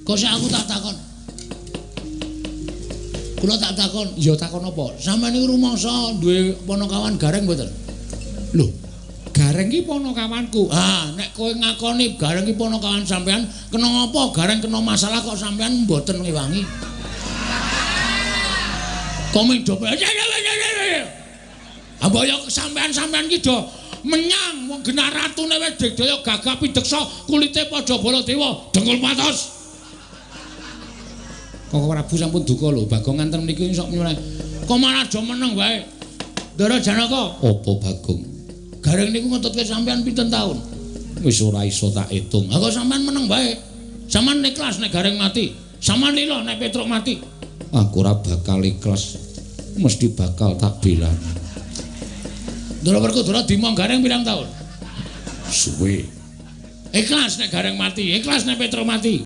Kok sik aku tak takon. Kula tak takon, ya takon apa? Sampeyan niku rumangsa duwe ponokawan Gareng mboten? Lho, Gareng ki ponokawanku. Ah, nek kowe ngakoni Gareng ki ponokawan sampeyan, kena ngapa Gareng kena masalah kok sampeyan mboten ngewangi? Komeng do. Apa ya sampeyan ki do menyang wong genar ratune wis digdaya gagah pideksa kulite padha Baladewa dengkul patos. Kok Prabu sampun duka lho, Bagong nganten mriki sok nyuwun. Kok malah do meneng wae. Ndara Janaka, Apa Bagong? Gareng niku ngetutke sampeyan pinten taun? Wis ora iso tak itung. Ha kok sampeyan meneng wae. Sampeyan ikhlas nek Gareng mati. Sampeyan lila nek Petruk mati. Aku ora bakal ikhlas. Mesti bakal tak belani. Ndara Werkudara dimong Gareng pirang taun? Suwe. Ikhlas nek Gareng mati, ikhlas nek Petruk mati.